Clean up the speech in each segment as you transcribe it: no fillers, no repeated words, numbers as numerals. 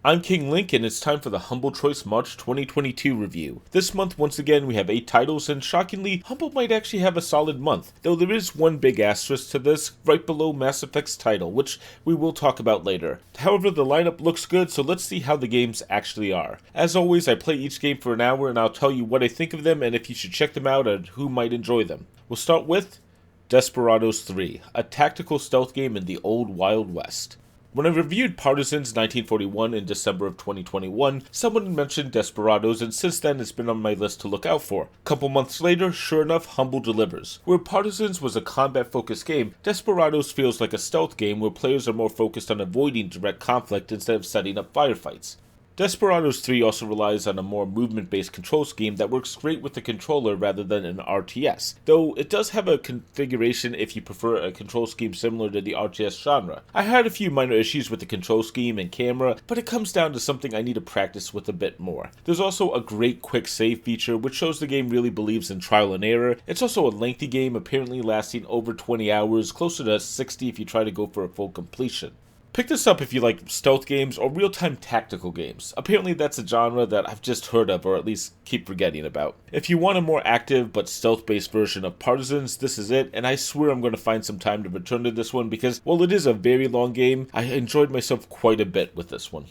I'm King Link, and it's time for the Humble Choice March 2022 review. This month, once again, we have 8 titles, and shockingly, Humble might actually have a solid month, though there is one big asterisk to this, right below Mass Effect's title, which we will talk about later. However, the lineup looks good, so let's see how the games actually are. As always, I play each game for an hour, and I'll tell you what I think of them and if you should check them out and who might enjoy them. We'll start with Desperadoes III, a tactical stealth game in the old Wild West. When I reviewed Partisans 1941 in December of 2021, someone mentioned Desperados, and since then it's been on my list to look out for. A couple months later, sure enough, Humble delivers. Where Partisans was a combat-focused game, Desperados feels like a stealth game where players are more focused on avoiding direct conflict instead of setting up firefights. Desperados 3 also relies on a more movement-based control scheme that works great with the controller rather than an RTS, though it does have a configuration if you prefer a control scheme similar to the RTS genre. I had a few minor issues with the control scheme and camera, but it comes down to something I need to practice with a bit more. There's also a great quick save feature, which shows the game really believes in trial and error. It's also a lengthy game, apparently lasting over 20 hours, closer to 60 if you try to go for a full completion. Pick this up if you like stealth games or real-time tactical games. Apparently that's a genre that I've just heard of or at least keep forgetting about. If you want a more active but stealth-based version of Partisans, this is it, and I swear I'm going to find some time to return to this one because, while it is a very long game, I enjoyed myself quite a bit with this one.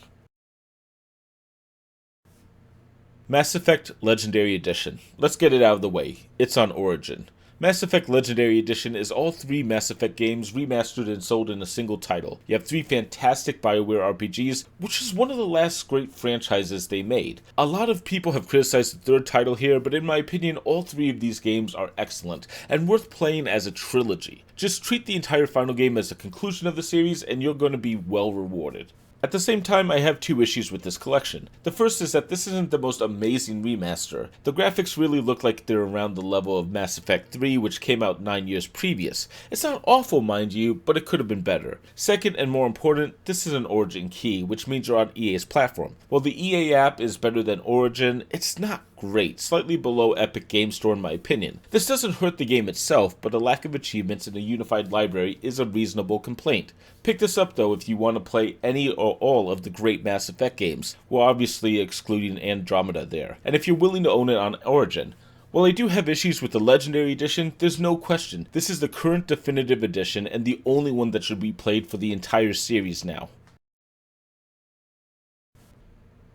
Mass Effect Legendary Edition. Let's get it out of the way. It's on Origin. Mass Effect Legendary Edition is all 3 Mass Effect games remastered and sold in a single title. You have 3 fantastic BioWare RPGs, which is one of the last great franchises they made. A lot of people have criticized the 3rd title here, but in my opinion, all 3 of these games are excellent, and worth playing as a trilogy. Just treat the entire final game as the conclusion of the series, and you're going to be well rewarded. At the same time, I have 2 issues with this collection. The first is that this isn't the most amazing remaster. The graphics really look like they're around the level of Mass Effect 3, which came out 9 years previous. It's not awful, mind you, but it could have been better. Second, and more important, this is an Origin key, which means you're on EA's platform. While the EA app is better than Origin, it's not great, slightly below Epic Game Store in my opinion. This doesn't hurt the game itself, but a lack of achievements in a unified library is a reasonable complaint. Pick this up though if you want to play any or all of the great Mass Effect games, well obviously excluding Andromeda there, and if you're willing to own it on Origin. While I do have issues with the Legendary Edition, there's no question, this is the current definitive edition and the only one that should be played for the entire series now.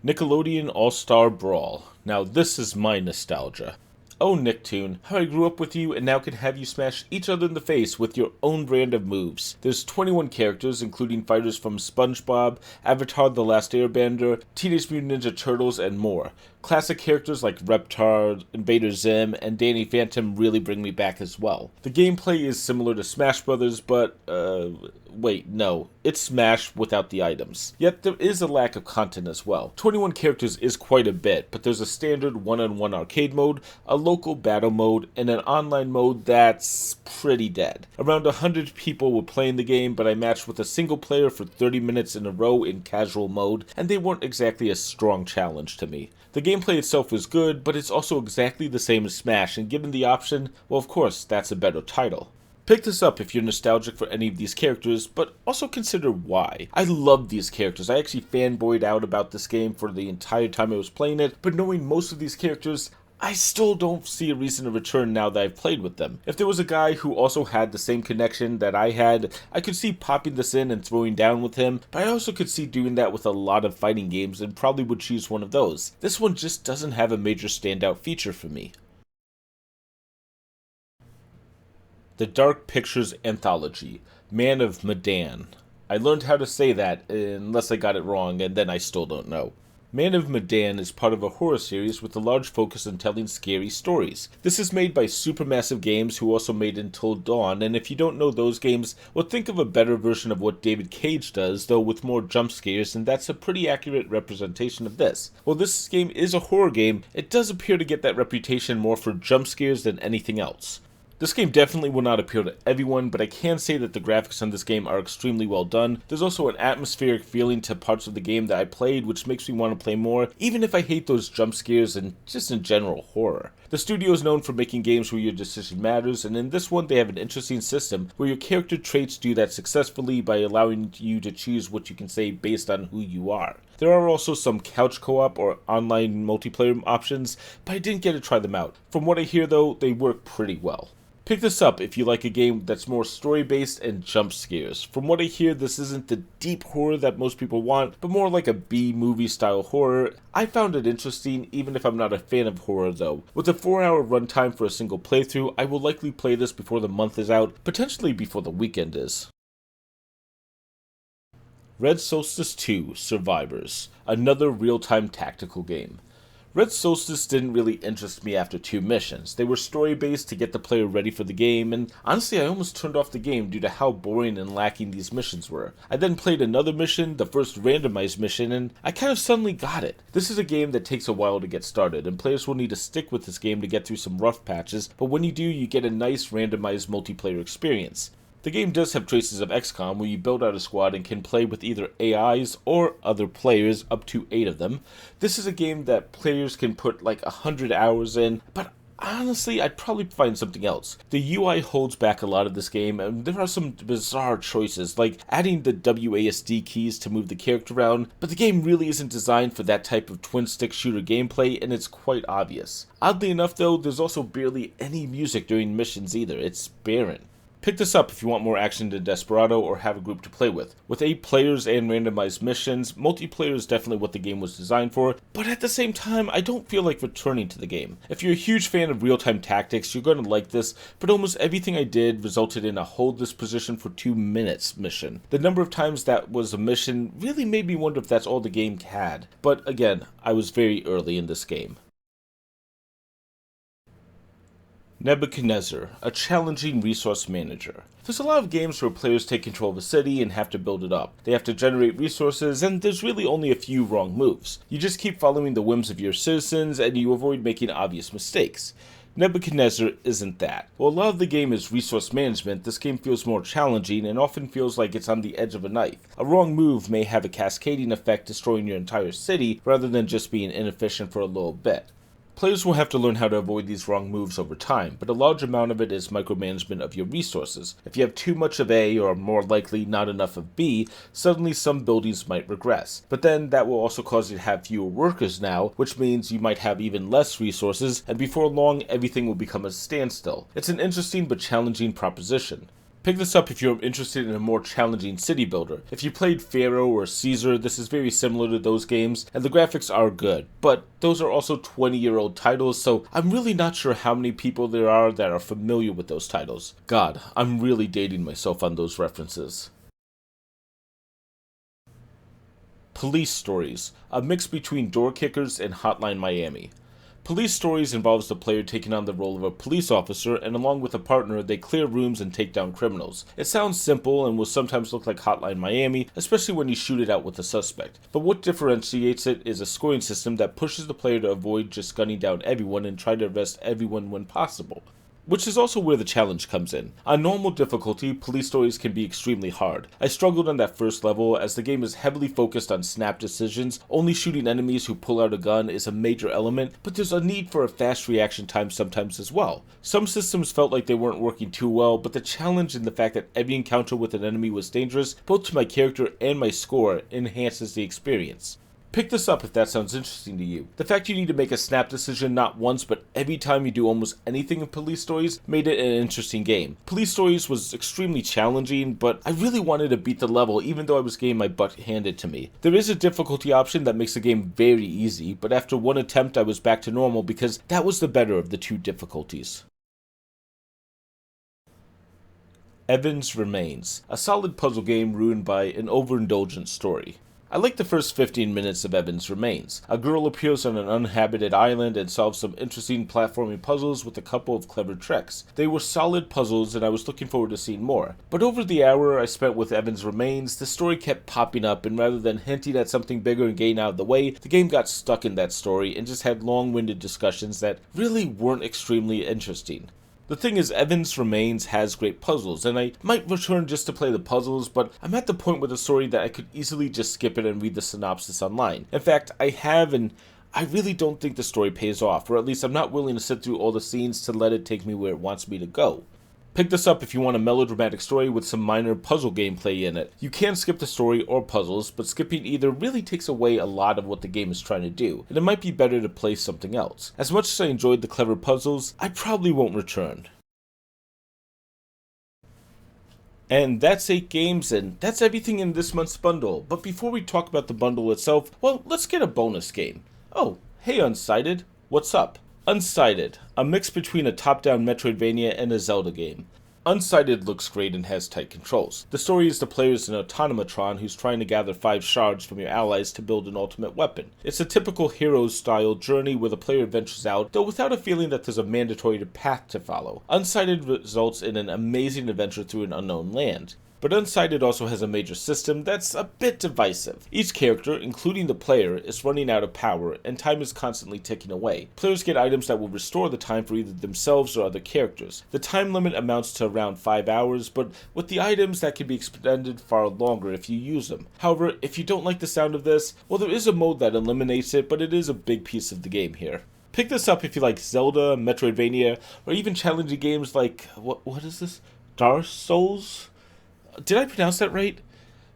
Nickelodeon All-Star Brawl. Now this is my nostalgia. Oh Nicktoon, how I grew up with you and now can have you smash each other in the face with your own brand of moves. There's 21 characters, including fighters from SpongeBob, Avatar The Last Airbender, Teenage Mutant Ninja Turtles, and more. Classic characters like Reptar, Invader Zim, and Danny Phantom really bring me back as well. The gameplay is similar to Smash Brothers, but, wait, no. It's Smash without the items. Yet there is a lack of content as well. 21 characters is quite a bit, but there's a standard one-on-one arcade mode, a local battle mode, and an online mode that's pretty dead. Around 100 people were playing the game, but I matched with a single player for 30 minutes in a row in casual mode, and they weren't exactly a strong challenge to me. The gameplay itself was good, but it's also exactly the same as Smash, and given the option, well of course, that's a better title. Pick this up if you're nostalgic for any of these characters, but also consider why. I love these characters. I actually fanboyed out about this game for the entire time I was playing it, but knowing most of these characters, I still don't see a reason to return now that I've played with them. If there was a guy who also had the same connection that I had, I could see popping this in and throwing down with him, but I also could see doing that with a lot of fighting games and probably would choose one of those. This one just doesn't have a major standout feature for me. The Dark Pictures Anthology, Man of Medan. I learned how to say that, unless I got it wrong, and then I still don't know. Man of Medan is part of a horror series with a large focus on telling scary stories. This is made by Supermassive Games, who also made Until Dawn, and if you don't know those games, well think of a better version of what David Cage does, though with more jump scares, and that's a pretty accurate representation of this. While this game is a horror game, it does appear to get that reputation more for jump scares than anything else. This game definitely will not appeal to everyone, but I can say that the graphics on this game are extremely well done. There's also an atmospheric feeling to parts of the game that I played, which makes me want to play more, even if I hate those jump scares and just in general horror. The studio is known for making games where your decision matters, and in this one they have an interesting system where your character traits do that successfully by allowing you to choose what you can say based on who you are. There are also some couch co-op or online multiplayer options, but I didn't get to try them out. From what I hear though, they work pretty well. Pick this up if you like a game that's more story-based and jump scares. From what I hear, this isn't the deep horror that most people want, but more like a B-movie style horror. I found it interesting, even if I'm not a fan of horror though. With a 4-hour runtime for a single playthrough, I will likely play this before the month is out, potentially before the weekend is. Red Solstice II Survivors, another real-time tactical game. Red Solstice didn't really interest me after 2 missions. They were story-based to get the player ready for the game, and honestly I almost turned off the game due to how boring and lacking these missions were. I then played another mission, the first randomized mission, and I kind of suddenly got it. This is a game that takes a while to get started, and players will need to stick with this game to get through some rough patches, but when you do, you get a nice randomized multiplayer experience. The game does have traces of XCOM, where you build out a squad and can play with either AIs or other players, up to 8 of them. This is a game that players can put like 100 hours in, but honestly, I'd probably find something else. The UI holds back a lot of this game, and there are some bizarre choices, like adding the WASD keys to move the character around, but the game really isn't designed for that type of twin-stick shooter gameplay, and it's quite obvious. Oddly enough though, there's also barely any music during missions either. It's barren. Pick this up if you want more action than Desperado or have a group to play with. With 8 players and randomized missions, multiplayer is definitely what the game was designed for, but at the same time, I don't feel like returning to the game. If you're a huge fan of real-time tactics, you're going to like this, but almost everything I did resulted in a hold this position for 2 minutes mission. The number of times that was a mission really made me wonder if that's all the game had, but again, I was very early in this game. Nebuchadnezzar, a challenging resource manager. There's a lot of games where players take control of a city and have to build it up. They have to generate resources, and there's really only a few wrong moves. You just keep following the whims of your citizens, and you avoid making obvious mistakes. Nebuchadnezzar isn't that. While a lot of the game is resource management, this game feels more challenging and often feels like it's on the edge of a knife. A wrong move may have a cascading effect, destroying your entire city, rather than just being inefficient for a little bit. Players will have to learn how to avoid these wrong moves over time, but a large amount of it is micromanagement of your resources. If you have too much of A, or more likely not enough of B, suddenly some buildings might regress. But then that will also cause you to have fewer workers now, which means you might have even less resources, and before long everything will become a standstill. It's an interesting but challenging proposition. Pick this up if you're interested in a more challenging city builder. If you played Pharaoh or Caesar, this is very similar to those games, and the graphics are good, but those are also 20-year-old titles, so I'm really not sure how many people there are that are familiar with those titles. God, I'm really dating myself on those references. Police Stories, a mix between Door Kickers and Hotline Miami. Police Stories involves the player taking on the role of a police officer, and along with a partner, they clear rooms and take down criminals. It sounds simple and will sometimes look like Hotline Miami, especially when you shoot it out with a suspect. But what differentiates it is a scoring system that pushes the player to avoid just gunning down everyone and try to arrest everyone when possible. Which is also where the challenge comes in. On normal difficulty, Police Stories can be extremely hard. I struggled on that first level as the game is heavily focused on snap decisions. Only shooting enemies who pull out a gun is a major element, but there's a need for a fast reaction time sometimes as well. Some systems felt like they weren't working too well, but the challenge and the fact that every encounter with an enemy was dangerous, both to my character and my score, enhances the experience. Pick this up if that sounds interesting to you. The fact you need to make a snap decision not once but every time you do almost anything in Police Stories made it an interesting game. Police Stories was extremely challenging, but I really wanted to beat the level even though I was getting my butt handed to me. There is a difficulty option that makes the game very easy, but after one attempt I was back to normal because that was the better of the 2 difficulties. Evan's Remains, a solid puzzle game ruined by an overindulgent story. I like the first 15 minutes of Evan's Remains. A girl appears on an uninhabited island and solves some interesting platforming puzzles with a couple of clever tricks. They were solid puzzles and I was looking forward to seeing more. But over the hour I spent with Evan's Remains, the story kept popping up, and rather than hinting at something bigger and getting out of the way, the game got stuck in that story and just had long-winded discussions that really weren't extremely interesting. The thing is, Evans Remains has great puzzles, and I might return just to play the puzzles, but I'm at the point with the story that I could easily just skip it and read the synopsis online. In fact, I have, and I really don't think the story pays off, or at least I'm not willing to sit through all the scenes to let it take me where it wants me to go. Pick this up if you want a melodramatic story with some minor puzzle gameplay in it. You can skip the story or puzzles, but skipping either really takes away a lot of what the game is trying to do, and it might be better to play something else. As much as I enjoyed the clever puzzles, I probably won't return. And that's 8 games, and that's everything in this month's bundle. But before we talk about the bundle itself, well, let's get a bonus game. Oh, hey Unsighted, what's up? Unsighted, a mix between a top-down Metroidvania and a Zelda game. Unsighted looks great and has tight controls. The story is the player is an automatron who's trying to gather 5 shards from your allies to build an ultimate weapon. It's a typical Heroes-style journey where the player ventures out, though without a feeling that there's a mandatory path to follow. Unsighted results in an amazing adventure through an unknown land. But Unsighted also has a major system that's a bit divisive. Each character, including the player, is running out of power, and time is constantly ticking away. Players get items that will restore the time for either themselves or other characters. The time limit amounts to around 5 hours, but with the items that can be extended far longer if you use them. However, if you don't like the sound of this, well, there is a mode that eliminates it, but it is a big piece of the game here. Pick this up if you like Zelda, Metroidvania, or even challenging games like, what is this? Dark Souls? Did I pronounce that right?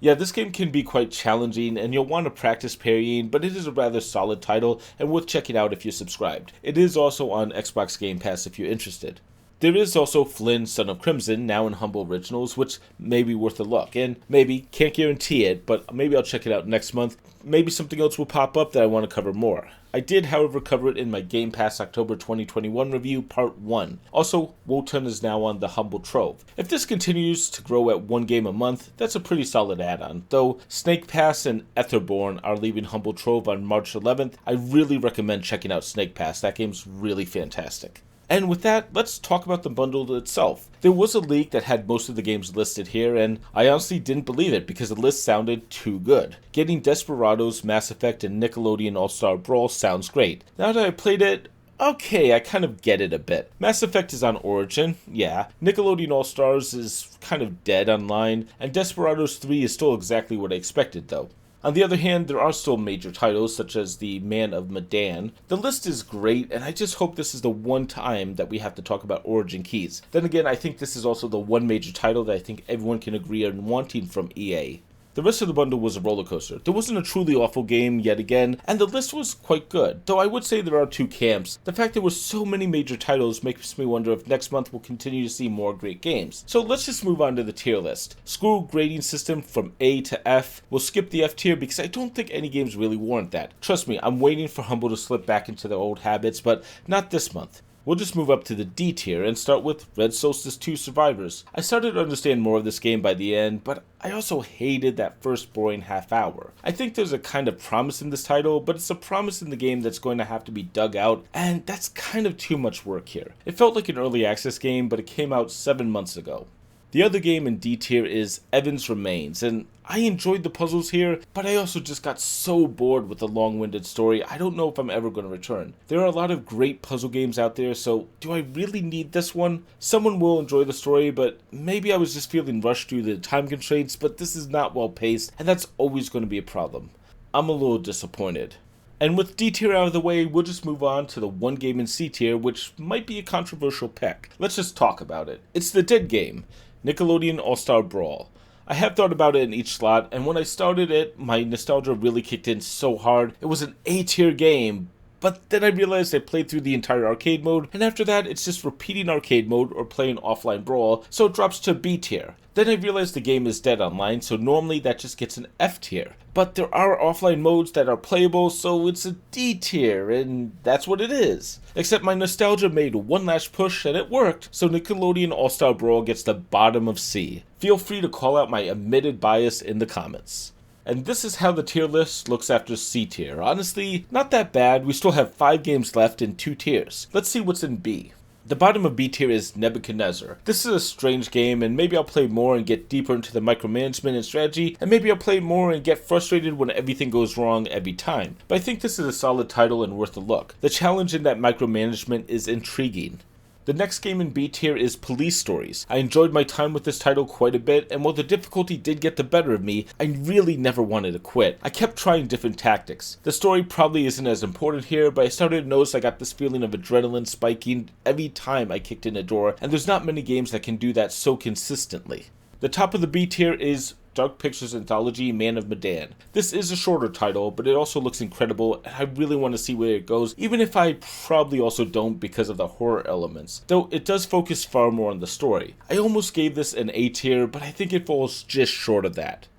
Yeah, this game can be quite challenging and you'll want to practice parrying, but it is a rather solid title and worth checking out if you're subscribed. It is also on Xbox Game Pass if you're interested. There is also Flynn, Son of Crimson, now in Humble Originals, which may be worth a look, and maybe, can't guarantee it, but maybe I'll check it out next month. Maybe something else will pop up that I want to cover more. I did, however, cover it in my Game Pass October 2021 review, Part 1. Also, Wotan is now on the Humble Trove. If this continues to grow at 1 game a month, that's a pretty solid add-on, though Snake Pass and Etherborn are leaving Humble Trove on March 11th. I really recommend checking out Snake Pass, that game's really fantastic. And with that, let's talk about the bundle itself. There was a leak that had most of the games listed here, and I honestly didn't believe it because the list sounded too good. Getting Desperadoes, Mass Effect, and Nickelodeon All-Star Brawl sounds great. Now that I played it, okay, I kind of get it a bit. Mass Effect is on Origin, yeah. Nickelodeon All-Stars is kind of dead online, and Desperadoes 3 is still exactly what I expected though. On the other hand, there are still major titles, such as the Man of Medan. The list is great, and I just hope this is the one time that we have to talk about Origin keys. Then again, I think this is also the one major title that I think everyone can agree on wanting from EA. The rest of the bundle was a roller coaster. There wasn't a truly awful game yet again, and the list was quite good, though I would say there are 2 camps. The fact there were so many major titles makes me wonder if next month we'll continue to see more great games. So let's just move on to the tier list. Screw grading system from A to F. We'll skip the F tier because I don't think any games really warrant that. Trust me, I'm waiting for Humble to slip back into their old habits, but not this month. We'll just move up to the D tier and start with Red Solstice 2 Survivors. I started to understand more of this game by the end, but I also hated that first boring half hour. I think there's a kind of promise in this title, but it's a promise in the game that's going to have to be dug out, and that's kind of too much work here. It felt like an early access game, but it came out 7 months ago. The other game in D tier is Evans Remains, and I enjoyed the puzzles here, but I also just got so bored with the long-winded story, I don't know if I'm ever going to return. There are a lot of great puzzle games out there, so do I really need this one? Someone will enjoy the story, but maybe I was just feeling rushed through the time constraints, but this is not well paced, and that's always going to be a problem. I'm a little disappointed. And with D tier out of the way, we'll just move on to the one game in C tier, which might be a controversial pick. Let's just talk about it. It's the dead game, Nickelodeon All-Star Brawl. I have thought about it in each slot, and when I started it, my nostalgia really kicked in so hard. It was an A tier game, but then I realized I played through the entire arcade mode, and after that, it's just repeating arcade mode or playing offline Brawl, so it drops to B tier. Then I realized the game is dead online, so normally that just gets an F tier. But there are offline modes that are playable, so it's a D tier, and that's what it is. Except my nostalgia made one last push, and it worked, so Nickelodeon All-Star Brawl gets the bottom of C. Feel free to call out my admitted bias in the comments. And this is how the tier list looks after C tier. Honestly, not that bad. We still have 5 games left in 2 tiers. Let's see what's in B. The bottom of B tier is Nebuchadnezzar. This is a strange game, and maybe I'll play more and get deeper into the micromanagement and strategy, and maybe I'll play more and get frustrated when everything goes wrong every time. But I think this is a solid title and worth a look. The challenge in that micromanagement is intriguing. The next game in B tier is Police Stories. I enjoyed my time with this title quite a bit, and while the difficulty did get the better of me, I really never wanted to quit. I kept trying different tactics. The story probably isn't as important here, but I started to notice I got this feeling of adrenaline spiking every time I kicked in a door, and there's not many games that can do that so consistently. The top of the B tier is Dark Pictures Anthology, Man of Medan. This is a shorter title, but it also looks incredible, and I really want to see where it goes, even if I probably also don't because of the horror elements, though it does focus far more on the story. I almost gave this an A tier, but I think it falls just short of that.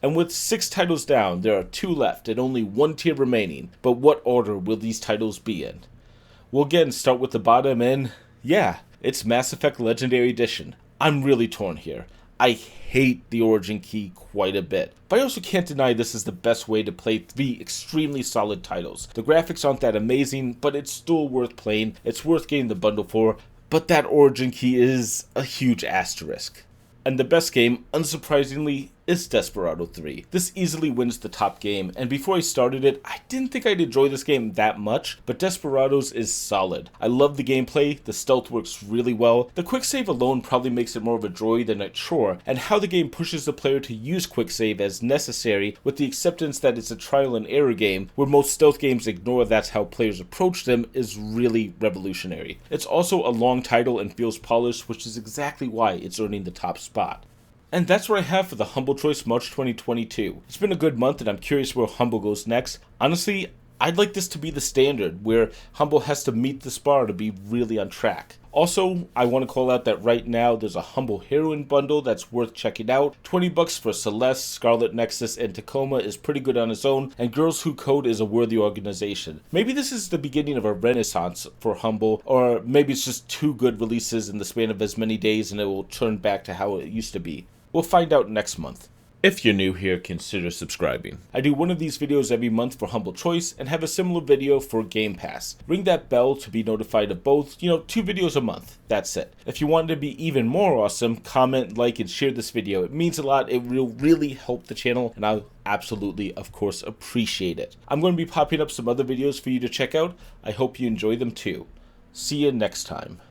And with 6 titles down, there are 2 left and only 1 tier remaining, but what order will these titles be in? We'll again start with the bottom, and yeah, it's Mass Effect Legendary Edition. I'm really torn here. I hate the Origin Key quite a bit, but I also can't deny this is the best way to play 3 extremely solid titles. The graphics aren't that amazing, but it's still worth playing, it's worth getting the bundle for, but that Origin Key is a huge asterisk. And the best game, unsurprisingly, is Desperadoes III. This easily wins the top game, and before I started it, I didn't think I'd enjoy this game that much, but Desperadoes is solid. I love the gameplay, the stealth works really well, the quick save alone probably makes it more of a joy than a chore, and how the game pushes the player to use quick save as necessary with the acceptance that it's a trial and error game, where most stealth games ignore that's how players approach them, is really revolutionary. It's also a long title and feels polished, which is exactly why it's earning the top spot. And that's what I have for the Humble Choice March 2022. It's been a good month and I'm curious where Humble goes next. Honestly, I'd like this to be the standard, where Humble has to meet this bar to be really on track. Also, I want to call out that right now there's a Humble Heroine bundle that's worth checking out. $20 for Celeste, Scarlet Nexus, and Tacoma is pretty good on its own, and Girls Who Code is a worthy organization. Maybe this is the beginning of a renaissance for Humble, or maybe it's just 2 good releases in the span of as many days and it will turn back to how it used to be. We'll find out next month. If you're new here, consider subscribing. I do one of these videos every month for Humble Choice and have a similar video for Game Pass. Ring that bell to be notified of both, 2 videos a month. That's it. If you want to be even more awesome, comment, like, and share this video. It means a lot. It will really help the channel, and I'll absolutely, of course, appreciate it. I'm going to be popping up some other videos for you to check out. I hope you enjoy them too. See you next time.